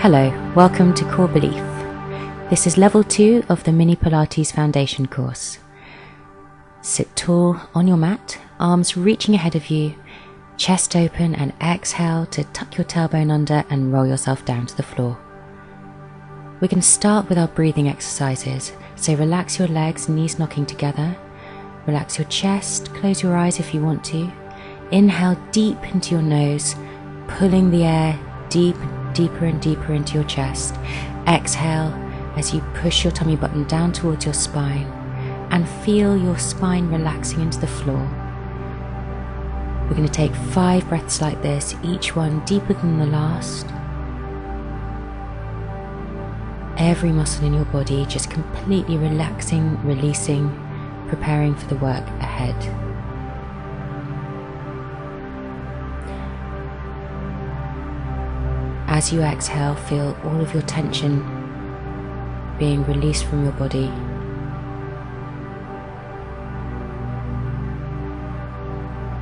Hello, welcome to Core Belief. This is level 2 of the Mini Pilates Foundation course. Sit tall on your mat, arms reaching ahead of you, chest open, and exhale to tuck your tailbone under and roll yourself down to the floor. We're going to start with our breathing exercises, so relax your legs, knees knocking together, relax your chest, close your eyes if you want to. Inhale deep into your nose, pulling the air deeper and deeper into your chest. Exhale as you push your tummy button down towards your spine and feel your spine relaxing into the floor. We're going to take 5 breaths like this, each one deeper than the last. Every muscle in your body just completely relaxing, releasing, preparing for the work ahead. As you exhale, feel all of your tension being released from your body.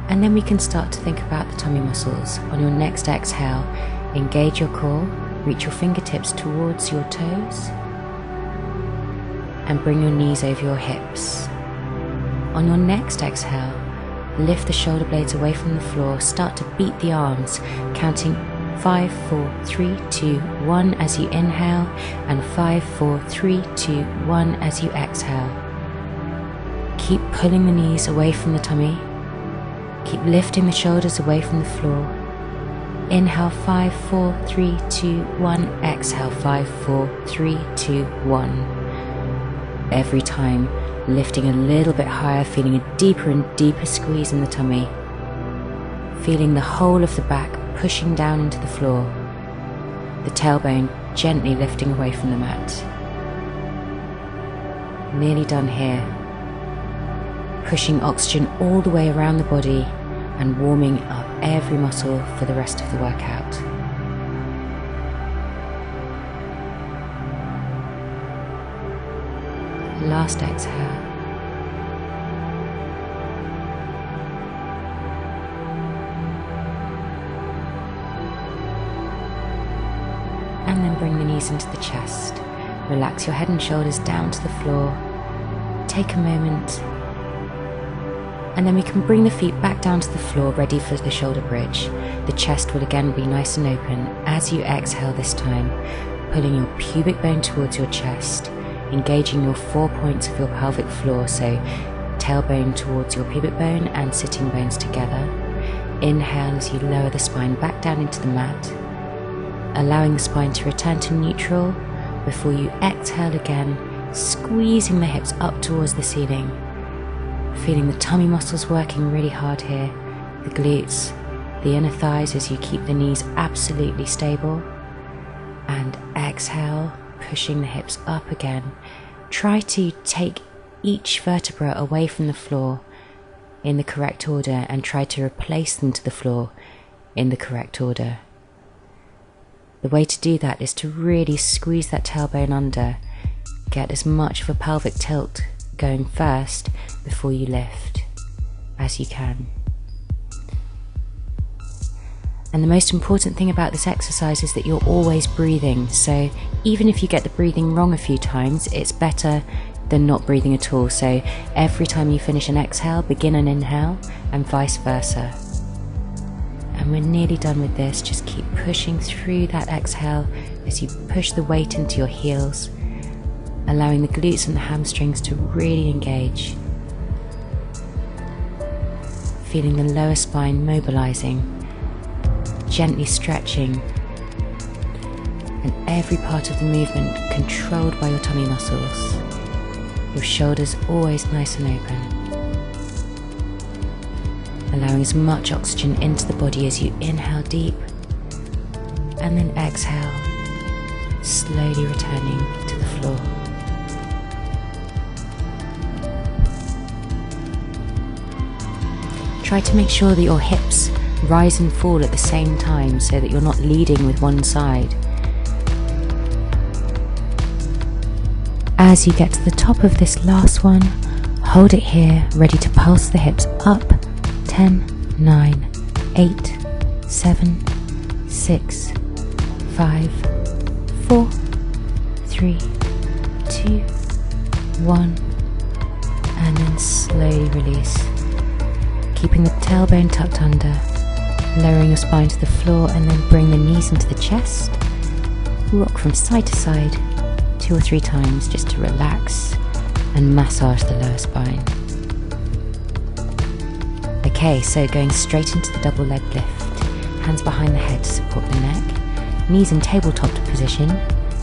And then we can start to think about the tummy muscles. On your next exhale, engage your core, reach your fingertips towards your toes, and bring your knees over your hips. On your next exhale, lift the shoulder blades away from the floor, start to beat the arms, counting 5, 4, 3, 2, 1 as you inhale, and 5, 4, 3, 2, 1 as you exhale. Keep pulling the knees away from the tummy. Keep lifting the shoulders away from the floor. Inhale 5, 4, 3, 2, 1. Exhale 5, 4, 3, 2, 1. Every time lifting a little bit higher, feeling a deeper and deeper squeeze in the tummy. Feeling the whole of the back pushing down into the floor. The tailbone gently lifting away from the mat. Nearly done here. Pushing oxygen all the way around the body and warming up every muscle for the rest of the workout. Last exhale. And then bring the knees into the chest. Relax your head and shoulders down to the floor. Take a moment. And then we can bring the feet back down to the floor, ready for the shoulder bridge. The chest will again be nice and open as you exhale this time, pulling your pubic bone towards your chest, engaging your 4 points of your pelvic floor, so tailbone towards your pubic bone and sitting bones together. Inhale as you lower the spine back down into the mat, allowing the spine to return to neutral before you exhale again, squeezing the hips up towards the ceiling. Feeling the tummy muscles working really hard here, the glutes, the inner thighs as you keep the knees absolutely stable. And exhale, pushing the hips up again. Try to take each vertebra away from the floor in the correct order and try to replace them to the floor in the correct order. The way to do that is to really squeeze that tailbone under, get as much of a pelvic tilt going first before you lift as you can. And the most important thing about this exercise is that you're always breathing, so even if you get the breathing wrong a few times, it's better than not breathing at all. So every time you finish an exhale, begin an inhale and vice versa. And we're nearly done with this. Just keep pushing through that exhale as you push the weight into your heels, allowing the glutes and the hamstrings to really engage. Feeling the lower spine mobilizing, gently stretching, and every part of the movement controlled by your tummy muscles. Your shoulders always nice and open. Allowing as much oxygen into the body as you inhale deep, and then exhale, slowly returning to the floor. Try to make sure that your hips rise and fall at the same time so that you're not leading with one side. As you get to the top of this last one, hold it here, ready to pulse the hips up. 10, 9, 8, 7, 6, 5, 4, 3, 2, 1, and then slowly release, keeping the tailbone tucked under, lowering your spine to the floor, and then bring the knees into the chest. Rock from side to side 2 or 3 times just to relax and massage the lower spine. Okay, so going straight into the double leg lift, hands behind the head to support the neck, knees in tabletop position,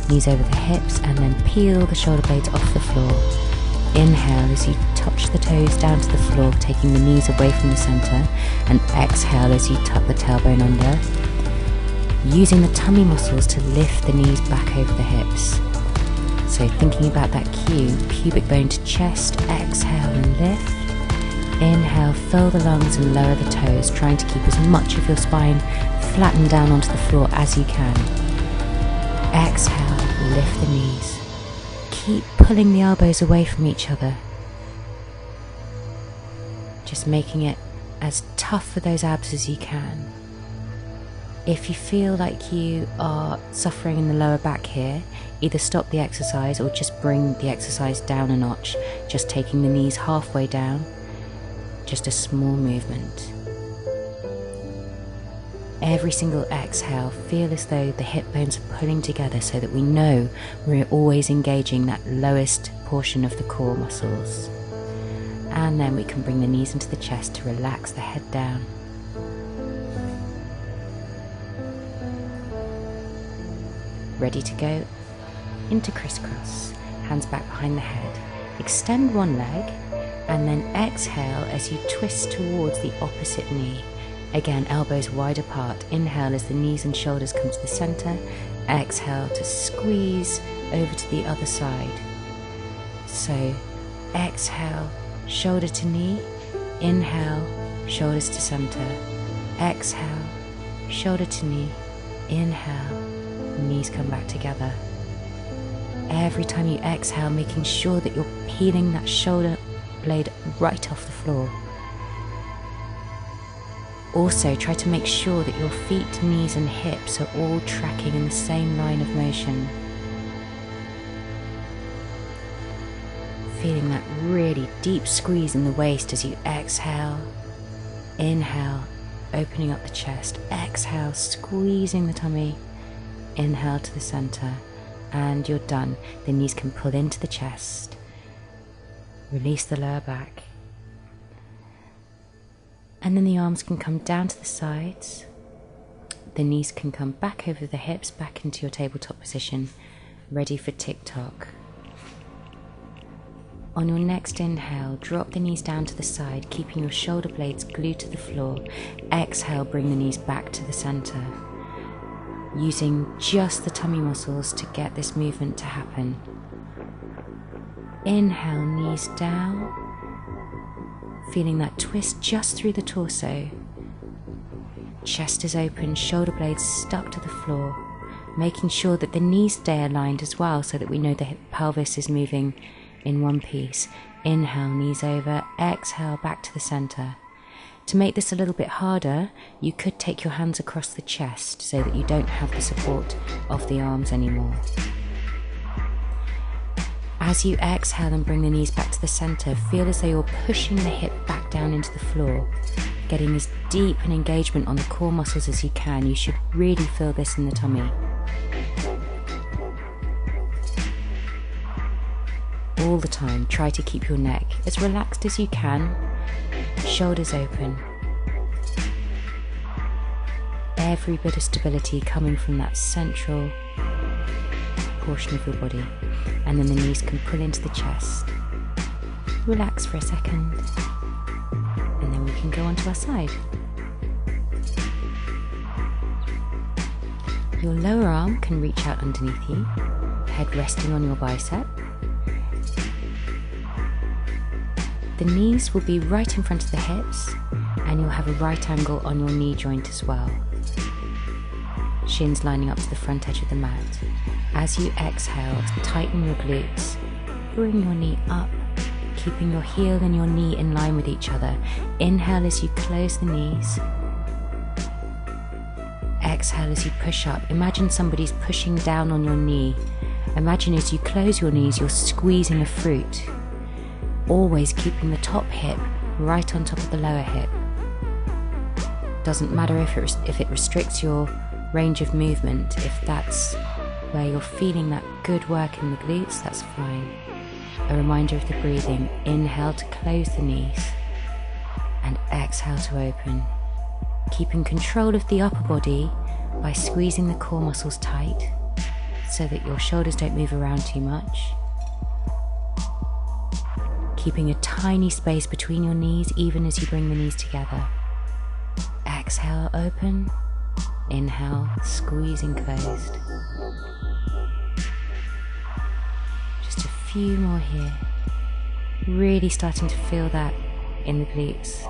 knees over the hips, and then peel the shoulder blades off the floor. Inhale as you touch the toes down to the floor, taking the knees away from the center, and exhale as you tuck the tailbone under, using the tummy muscles to lift the knees back over the hips. So thinking about that cue, pubic bone to chest, exhale and lift. Inhale, fill the lungs and lower the toes, trying to keep as much of your spine flattened down onto the floor as you can. Exhale, lift the knees. Keep pulling the elbows away from each other. Just making it as tough for those abs as you can. If you feel like you are suffering in the lower back here, either stop the exercise or just bring the exercise down a notch, just taking the knees halfway down. Just a small movement. Every single exhale, feel as though the hip bones are pulling together so that we know we're always engaging that lowest portion of the core muscles. And then we can bring the knees into the chest to relax the head down. Ready to go into crisscross, hands back behind the head. Extend one leg, and then exhale as you twist towards the opposite knee. Again, elbows wide apart. Inhale as the knees and shoulders come to the center. Exhale to squeeze over to the other side. So exhale, shoulder to knee. Inhale, shoulders to center. Exhale, shoulder to knee. Inhale, knees come back together. Every time you exhale, making sure that you're peeling that shoulder blade right off the floor. Also, try to make sure that your feet, knees and hips are all tracking in the same line of motion. Feeling that really deep squeeze in the waist as you exhale. Inhale, opening up the chest. Exhale, squeezing the tummy. Inhale to the center, and you're done. The knees can pull into the chest. Release the lower back. And then the arms can come down to the sides. The knees can come back over the hips, back into your tabletop position, ready for tick-tock. On your next inhale, drop the knees down to the side, keeping your shoulder blades glued to the floor. Exhale, bring the knees back to the center, using just the tummy muscles to get this movement to happen. Inhale, knees down, feeling that twist just through the torso. Chest is open, shoulder blades stuck to the floor, making sure that the knees stay aligned as well so that we know the pelvis is moving in one piece. Inhale, knees over, exhale, back to the center. To make this a little bit harder, you could take your hands across the chest so that you don't have the support of the arms anymore. As you exhale and bring the knees back to the center, feel as though you're pushing the hip back down into the floor, getting as deep an engagement on the core muscles as you can. You should really feel this in the tummy. All the time, try to keep your neck as relaxed as you can, shoulders open. Every bit of stability coming from that central portion of your body. And then the knees can pull into the chest. Relax for a second, and then we can go onto our side. Your lower arm can reach out underneath you, head resting on your bicep. The knees will be right in front of the hips, and you'll have a right angle on your knee joint as well. Shins lining up to the front edge of the mat. As you exhale, tighten your glutes, bring your knee up, keeping your heel and your knee in line with each other. Inhale as you close the knees. exhale as you push up, imagine somebody's pushing down on your knee. Imagine as you close your knees, you're squeezing a fruit, always keeping the top hip right on top of the lower hip. Doesn't matter if it restricts your range of movement. If that's where you're feeling that good work in the glutes, that's fine. A reminder of the breathing. Inhale to close the knees and exhale to open. Keeping control of the upper body by squeezing the core muscles tight so that your shoulders don't move around too much. Keeping a tiny space between your knees even as you bring the knees together. Exhale, open. Inhale, squeezing closed. Just a few more here. Really starting to feel that in the glutes.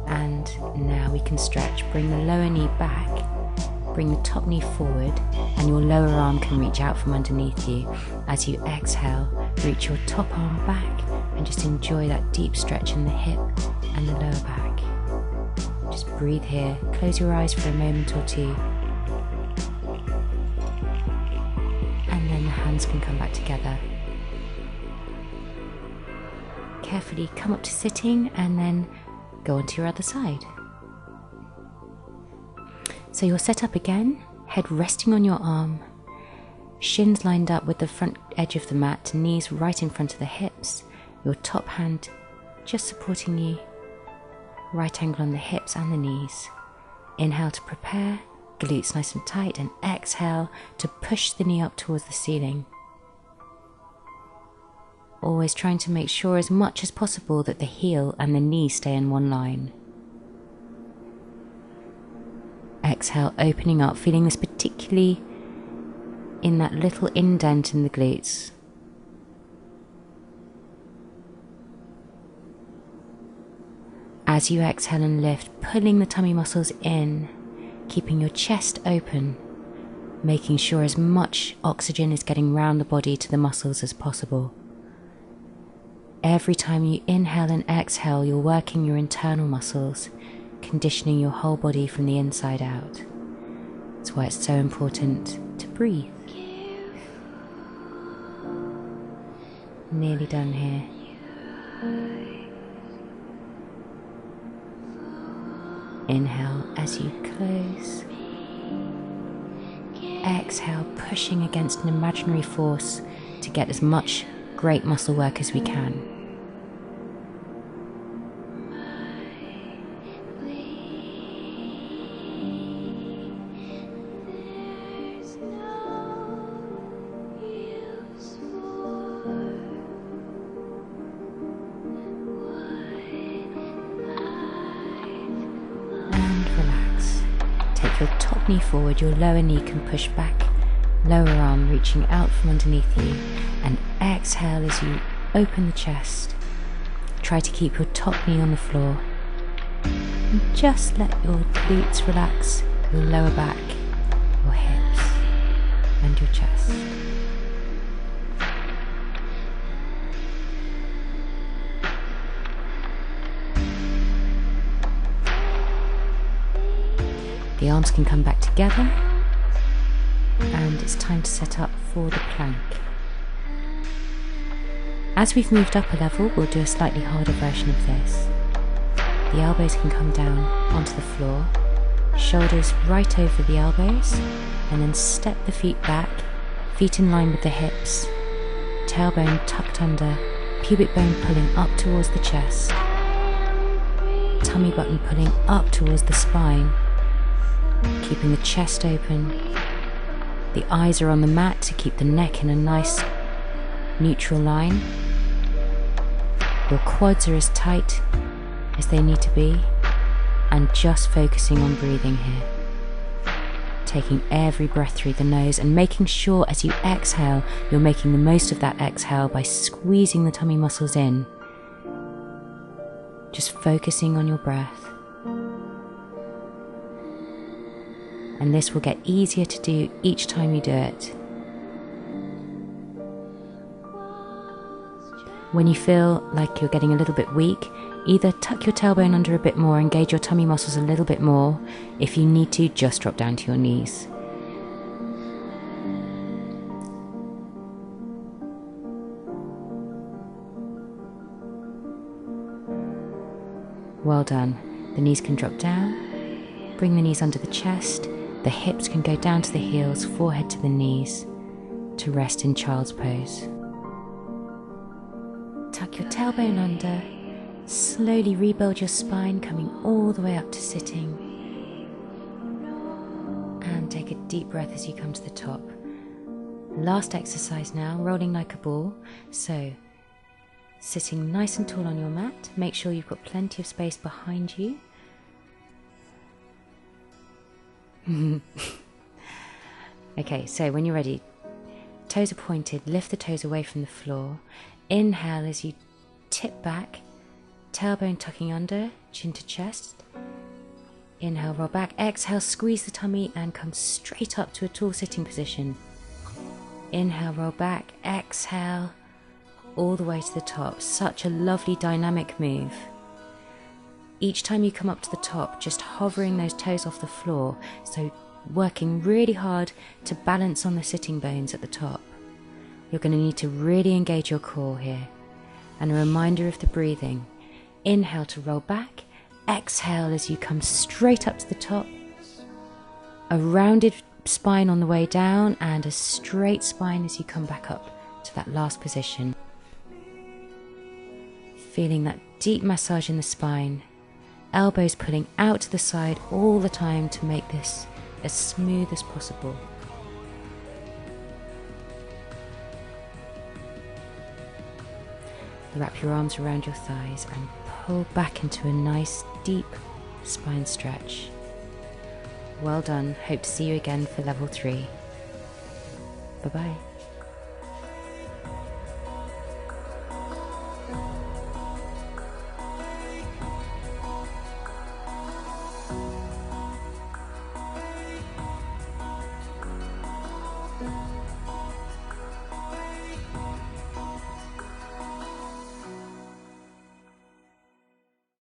And now we can stretch. Bring the lower knee back. Bring the top knee forward, and your lower arm can reach out from underneath you. As you exhale, reach your top arm back and just enjoy that deep stretch in the hip and the lower back. Just breathe here. Close your eyes for a moment or two. And then the hands can come back together. Carefully come up to sitting and then go onto your other side. So you're set up again, head resting on your arm, shins lined up with the front edge of the mat, knees right in front of the hips, your top hand just supporting you, right angle on the hips and the knees. Inhale to prepare, glutes nice and tight, and exhale to push the knee up towards the ceiling. Always trying to make sure as much as possible that the heel and the knee stay in one line. Exhale, opening up, feeling this particularly in that little indent in the glutes. As you exhale and lift, pulling the tummy muscles in, keeping your chest open, making sure as much oxygen is getting round the body to the muscles as possible. Every time you inhale and exhale, you're working your internal muscles, conditioning your whole body from the inside out. That's why it's so important to breathe. Nearly done here. Inhale as you close. Exhale, pushing against an imaginary force to get as much great muscle work as we can. Your top knee forward, your lower knee can push back, lower arm reaching out from underneath you, and exhale as you open the chest. Try to keep your top knee on the floor, and just let your glutes relax, your lower back, your hips, and your chest. The arms can come back together, and it's time to set up for the plank. As we've moved up a level, we'll do a slightly harder version of this. The elbows can come down onto the floor, shoulders right over the elbows, and then step the feet back, feet in line with the hips, tailbone tucked under, pubic bone pulling up towards the chest, tummy button pulling up towards the spine, keeping the chest open. The eyes are on the mat to keep the neck in a nice neutral line. Your quads are as tight as they need to be, and just focusing on breathing here. Taking every breath through the nose and making sure as you exhale, you're making the most of that exhale by squeezing the tummy muscles in. Just focusing on your breath. And this will get easier to do each time you do it. When you feel like you're getting a little bit weak, either tuck your tailbone under a bit more, engage your tummy muscles a little bit more. If you need to, just drop down to your knees. Well done. The knees can drop down. Bring the knees under the chest. The hips can go down to the heels, forehead to the knees, to rest in child's pose. Tuck your tailbone under. Slowly rebuild your spine, coming all the way up to sitting. And take a deep breath as you come to the top. Last exercise now, rolling like a ball. So, sitting nice and tall on your mat. Make sure you've got plenty of space behind you. Okay, so when you're ready, toes are pointed, lift the toes away from the floor. Inhale as you tip back, tailbone tucking under, chin to chest. Inhale, roll back. Exhale, squeeze the tummy and come straight up to a tall sitting position. Inhale, roll back. Exhale, all the way to the top. Such a lovely dynamic move. Each time you come up to the top, just hovering those toes off the floor, so working really hard to balance on the sitting bones at the top. You're going to need to really engage your core here. And a reminder of the breathing. Inhale to roll back. Exhale as you come straight up to the top. A rounded spine on the way down and a straight spine as you come back up to that last position. Feeling that deep massage in the spine. Elbows pulling out to the side all the time to make this as smooth as possible. Wrap your arms around your thighs and pull back into a nice deep spine stretch. Well done. Hope to see you again for level 3. Bye-bye.